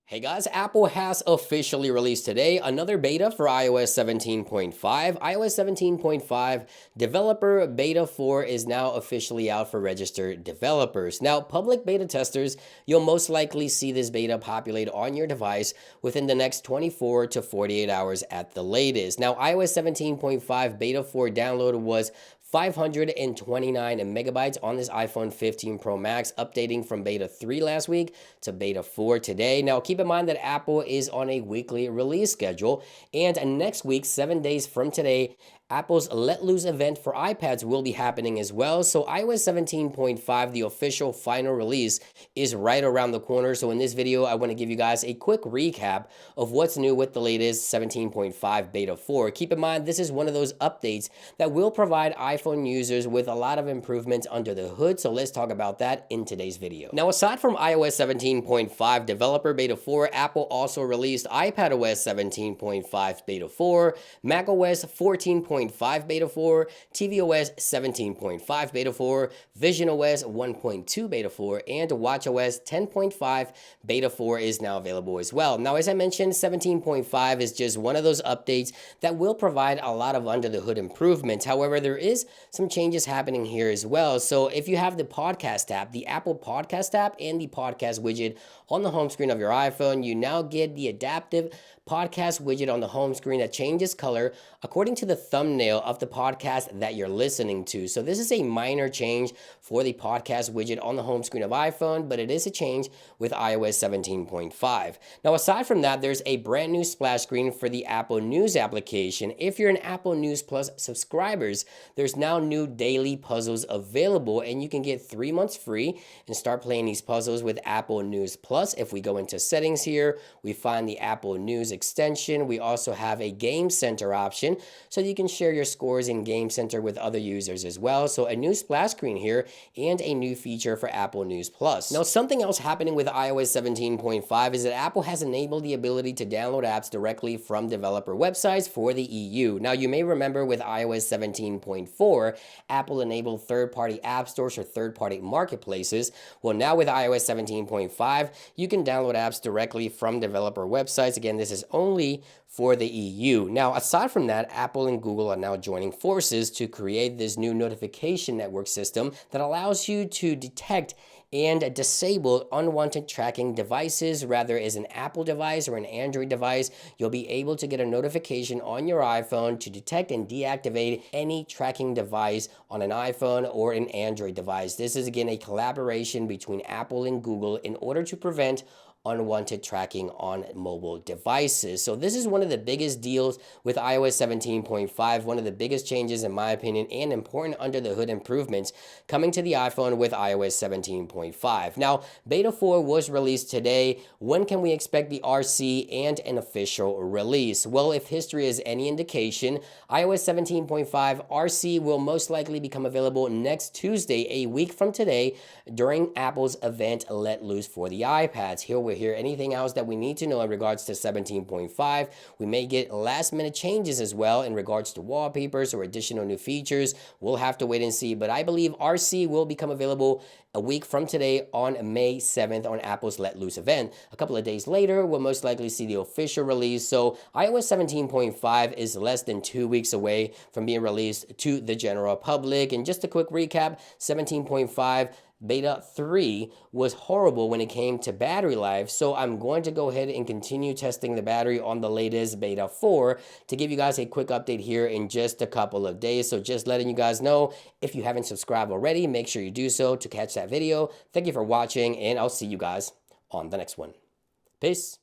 Hey guys, Apple has officially released today another beta for iOS 17.5. iOS 17.5 Developer Beta 4 is now officially out for registered developers. Now, public beta testers, you'll most likely see this beta populate on your device within the next 24 to 48 hours at the latest. Now, iOS 17.5 Beta 4 download was 529 megabytes on this iPhone 15 Pro Max, updating from beta 3 last week to beta 4 today. Now, keep in mind that Apple is on a weekly release schedule, and next week, 7 days from today, Apple's Let Loose event for iPads will be happening as well. So iOS 17.5, the official final release, is right around the corner. So in this video, I want to give you guys a quick recap of what's new with the latest 17.5 Beta 4. Keep in mind, this is one of those updates that will provide iPhone users with a lot of improvements under the hood. So let's talk about that in today's video. Now, aside from iOS 17.5 Developer Beta 4, Apple also released iPadOS 17.5 Beta 4, macOS 14.5 Beta 4, tvOS 17.5 Beta 4, visionOS 1.2 Beta 4, and watchOS 10.5 Beta 4 is now available as well. Now, as I mentioned, 17.5 is just one of those updates that will provide a lot of under the hood improvements. However, there is some changes happening here as well. So if you have the podcast app, the Apple Podcast app, and the podcast widget on the home screen of your iPhone, you now get the adaptive podcast widget on the home screen that changes color according to the thumbnail of the podcast that you're listening to. So this is a minor change for the podcast widget on the home screen of iPhone, but it is a change with iOS 17.5. Now, aside from that, there's a brand new splash screen for the Apple News application. If you're an Apple News Plus subscribers, there's now new daily puzzles available, and you can get 3 months free and start playing these puzzles with Apple News Plus. If we go into settings here, we find the Apple News extension. We also have a Game Center option, so you can share your scores in Game Center with other users as well. So a new splash screen here and a new feature for Apple News Plus. Now, something else happening with iOS 17.5 is that Apple has enabled the ability to download apps directly from developer websites for the EU. Now, you may remember with iOS 17.4, Apple enabled third-party app stores or third-party marketplaces. Well, now with iOS 17.5, you can download apps directly from developer websites. Again, this is only for the EU. Now, aside from that, Apple and Google are now joining forces to create this new notification network system that allows you to detect and disable unwanted tracking devices. Rather, as an Apple device or an Android device, you'll be able to get a notification on your iPhone to detect and deactivate any tracking device on an iPhone or an Android device. This is, again, a collaboration between Apple and Google in order to prevent unwanted tracking on mobile devices. So this is one of the biggest deals with iOS 17.5, one of the biggest changes in my opinion and important under the hood improvements coming to the iPhone with iOS 17.5. Now, Beta 4 was released today. When can we expect the RC and an official release? Well, if history is any indication, iOS 17.5 RC will most likely become available next Tuesday, a week from today, during Apple's event Let Loose for the iPads. Here we'll hear anything else that we need to know in regards to 17.5. We may get last minute changes as well in regards to wallpapers or additional new features. We'll have to wait and see, but I believe RC will become available a week from today on May 7th on Apple's Let Loose event. A couple of days later, we'll most likely see the official release. So iOS 17.5 is less than 2 weeks away from being released to the general public. And just a quick recap, 17.5 Beta 3 was horrible when it came to battery life, so I'm going to go ahead and continue testing the battery on the latest Beta 4 to give you guys a quick update here in just a couple of days. So just letting you guys know, if you haven't subscribed already, make sure you do so to catch that video. Thank you for watching, and I'll see you guys on the next one. Peace.